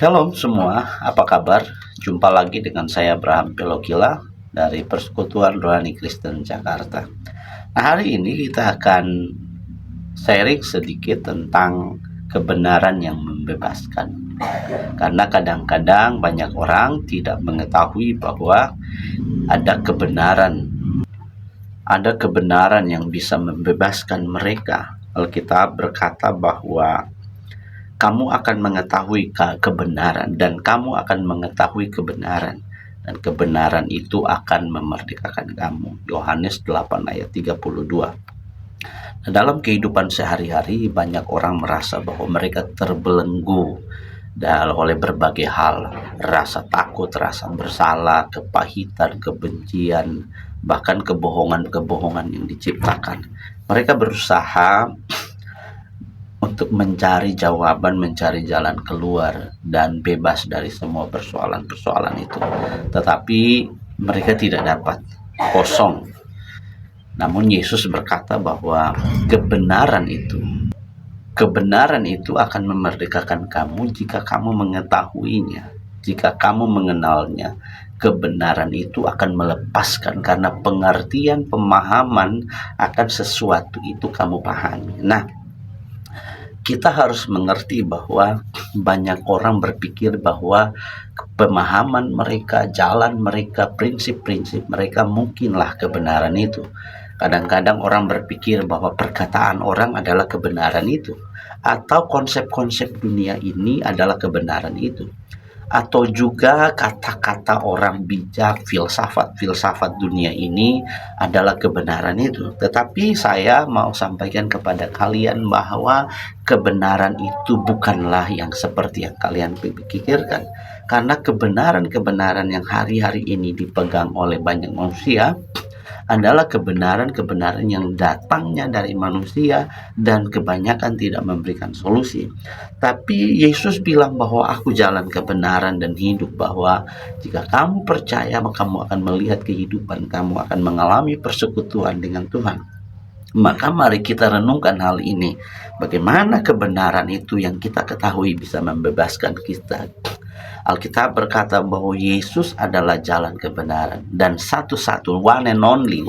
Shalom semua, apa kabar? Jumpa lagi dengan saya Abraham Pelokila dari Persekutuan Rohani Kristen Jakarta. Nah, hari ini kita akan sharing sedikit tentang kebenaran yang membebaskan. Karena kadang-kadang banyak orang tidak mengetahui bahwa ada kebenaran yang bisa membebaskan mereka. Alkitab berkata bahwa kamu akan mengetahui kebenaran dan kamu akan mengetahui kebenaran dan kebenaran itu akan memerdekakan kamu. Yohanes 8 ayat 32. Nah, dalam kehidupan sehari-hari banyak orang merasa bahwa mereka terbelenggu oleh berbagai hal, rasa takut, rasa bersalah, kepahitan, kebencian, bahkan kebohongan-kebohongan yang diciptakan. Mereka berusaha untuk mencari jawaban, mencari jalan keluar, dan bebas dari semua persoalan-persoalan itu. Tetapi mereka tidak dapat, kosong. Namun Yesus berkata bahwa kebenaran itu akan memerdekakan kamu jika kamu mengetahuinya, jika kamu mengenalnya. Kebenaran itu akan melepaskan karena pengertian, pemahaman akan sesuatu itu kamu pahami. Nah, kita harus mengerti bahwa banyak orang berpikir bahwa pemahaman mereka, jalan mereka, prinsip-prinsip mereka mungkinlah kebenaran itu. Kadang-kadang orang berpikir bahwa perkataan orang adalah kebenaran itu, atau konsep-konsep dunia ini adalah kebenaran itu, atau juga kata-kata orang bijak, filsafat dunia ini adalah kebenaran itu. Tetapi saya mau sampaikan kepada kalian bahwa kebenaran itu bukanlah yang seperti yang kalian pikirkan. Karena kebenaran-kebenaran yang hari-hari ini dipegang oleh banyak manusia adalah kebenaran-kebenaran yang datangnya dari manusia dan kebanyakan tidak memberikan solusi. Tapi Yesus bilang bahwa aku jalan kebenaran dan hidup, bahwa jika kamu percaya maka kamu akan melihat kehidupan, kamu akan mengalami persekutuan dengan Tuhan. Maka mari kita renungkan hal ini. Bagaimana kebenaran itu yang kita ketahui bisa membebaskan kita. Alkitab berkata bahwa Yesus adalah jalan kebenaran dan satu-satu, one and only,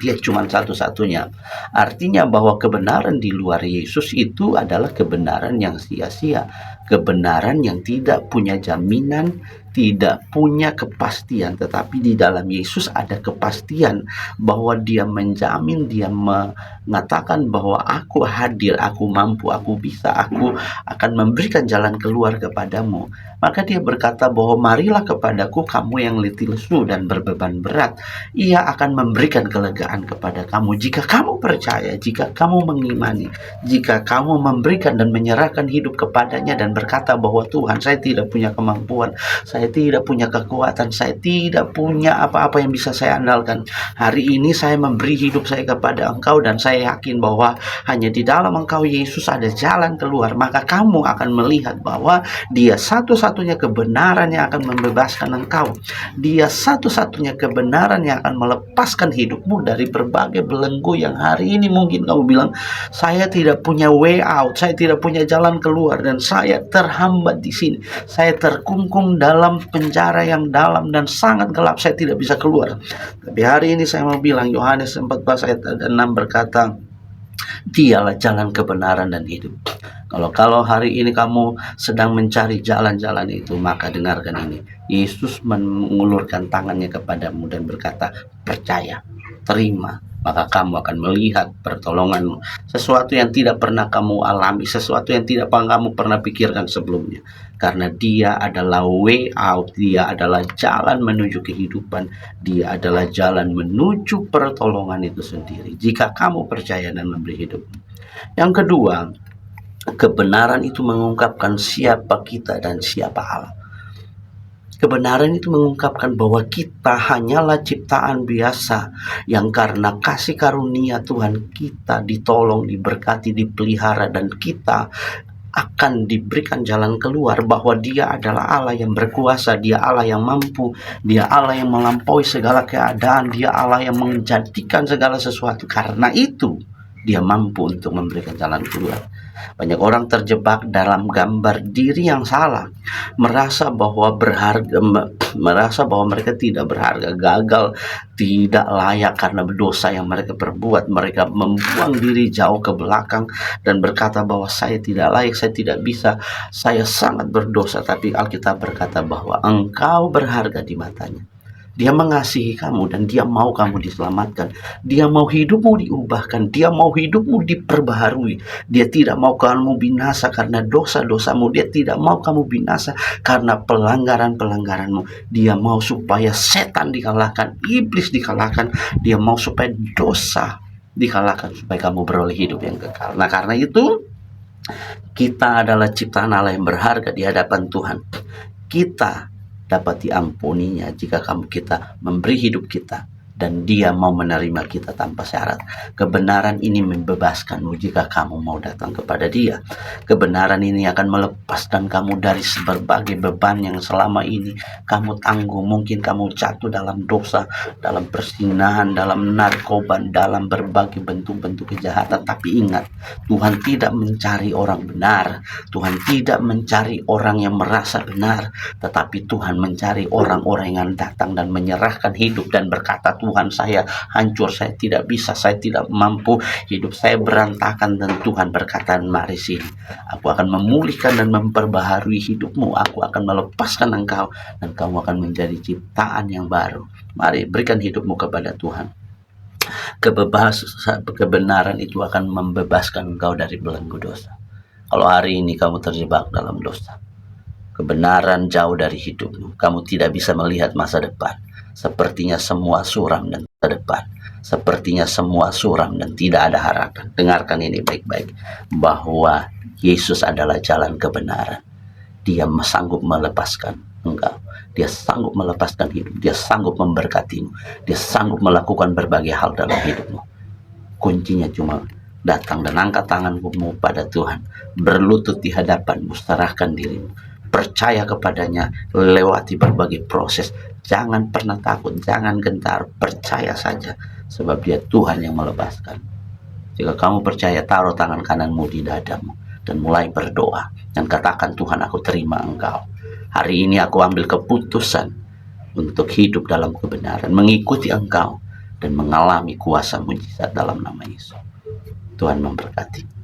dia cuma satu-satunya. Artinya bahwa kebenaran di luar Yesus itu adalah kebenaran yang sia-sia, kebenaran yang tidak punya jaminan, tidak punya kepastian. Tetapi di dalam Yesus ada kepastian bahwa Dia menjamin, Dia mengatakan bahwa aku hadir, aku mampu, aku bisa, aku akan memberikan jalan keluar kepadamu. Maka Dia berkata bahwa marilah kepadaku kamu yang letih lesu dan berbeban berat, Ia akan memberikan kelegaan kepada kamu. Jika kamu percaya, jika kamu mengimani, jika kamu memberikan dan menyerahkan hidup kepadanya dan berkata bahwa Tuhan, saya tidak punya kemampuan, saya tidak punya kekuatan, saya tidak punya apa-apa yang bisa saya andalkan. Hari ini saya memberi hidup saya kepada Engkau dan saya yakin bahwa hanya di dalam Engkau Yesus ada jalan keluar. Maka kamu akan melihat bahwa Dia satu-satunya kebenaran yang akan membebaskan engkau. Dia satu-satunya kebenaran yang akan melepaskan hidupmu dari berbagai belenggu yang hari ini mungkin kamu bilang, saya tidak punya way out, saya tidak punya jalan keluar, dan saya terhambat di sini. Saya terkungkung dalam penjara yang dalam dan sangat gelap, saya tidak bisa keluar. Tapi hari ini saya mau bilang, Yohanes 14 ayat 6 berkata, Dialah jalan kebenaran dan hidup. Kalau hari ini kamu sedang mencari jalan-jalan itu, maka dengarkan ini. Yesus mengulurkan tangannya kepadamu dan berkata, percaya, terima, maka kamu akan melihat pertolonganmu. Sesuatu yang tidak pernah kamu alami, sesuatu yang tidak kamu pernah pikirkan sebelumnya. Karena Dia adalah way out, Dia adalah jalan menuju kehidupan, Dia adalah jalan menuju pertolongan itu sendiri. Jika kamu percaya dan memberi hidup. Yang kedua, kebenaran itu mengungkapkan siapa kita dan siapa Allah. Kebenaran itu mengungkapkan bahwa kita hanyalah ciptaan biasa yang karena kasih karunia Tuhan kita ditolong, diberkati, dipelihara, dan kita akan diberikan jalan keluar, bahwa Dia adalah Allah yang berkuasa, Dia Allah yang mampu, Dia Allah yang melampaui segala keadaan, Dia Allah yang menjadikan segala sesuatu. Karena itu Dia mampu untuk memberikan jalan keluar. Banyak orang terjebak dalam gambar diri yang salah, merasa bahwa merasa bahwa mereka tidak berharga, gagal, tidak layak karena dosa yang mereka perbuat. Mereka membuang diri jauh ke belakang dan berkata bahwa saya tidak layak, saya tidak bisa, saya sangat berdosa. Tapi Alkitab berkata bahwa engkau berharga di matanya. Dia mengasihi kamu dan dia mau kamu diselamatkan. Dia mau hidupmu diubahkan. Dia mau hidupmu diperbaharui. Dia tidak mau kamu binasa karena dosa-dosamu. Dia tidak mau kamu binasa karena pelanggaran-pelanggaranmu. Dia mau supaya setan dikalahkan, iblis dikalahkan. Dia mau supaya dosa dikalahkan, supaya kamu beroleh hidup yang kekal. Nah, karena itu kita adalah ciptaan Allah yang berharga di hadapan Tuhan. Kita dapat diampuninya jika kita memberi hidup kita dan dia mau menerima kita tanpa syarat. Kebenaran ini membebaskanmu jika kamu mau datang kepada dia. Kebenaran ini akan melepaskan kamu dari berbagai beban yang selama ini kamu tanggung. Mungkin kamu jatuh dalam dosa, dalam perzinahan, dalam narkoba, dalam berbagai bentuk-bentuk kejahatan. Tapi ingat, Tuhan tidak mencari orang benar. Tuhan tidak mencari orang yang merasa benar, tetapi Tuhan mencari orang-orang yang datang dan menyerahkan hidup dan berkata, Tuhan, saya hancur, saya tidak bisa, saya tidak mampu, hidup saya berantakan. Dan Tuhan berkata, mari sini, aku akan memulihkan dan memperbaharui hidupmu, aku akan melepaskan engkau dan kamu akan menjadi ciptaan yang baru. Mari berikan hidupmu kepada Tuhan. Kebenaran itu akan membebaskan engkau dari belenggu dosa. Kalau hari ini kamu terjebak dalam dosa, kebenaran jauh dari hidupmu, kamu tidak bisa melihat masa depan. Sepertinya semua suram dan masa depan. Sepertinya semua suram dan tidak ada harapan. Dengarkan ini baik-baik, bahwa Yesus adalah jalan kebenaran. Dia sanggup melepaskan engkau. Dia sanggup melepaskan hidup. Dia sanggup memberkatimu. Dia sanggup melakukan berbagai hal dalam hidupmu. Kuncinya cuma datang dan angkat tanganmu pada Tuhan. Berlutut di hadapanmu, serahkan dirimu. Percaya kepadanya, lewati berbagai proses. Jangan pernah takut, jangan gentar, percaya saja, sebab dia Tuhan yang melepaskan. Jika kamu percaya, taruh tangan kananmu di dadamu dan mulai berdoa dan katakan, Tuhan, aku terima engkau. Hari ini aku ambil keputusan untuk hidup dalam kebenaran, mengikuti engkau dan mengalami kuasa mujizat dalam nama Yesus. Tuhan memberkati.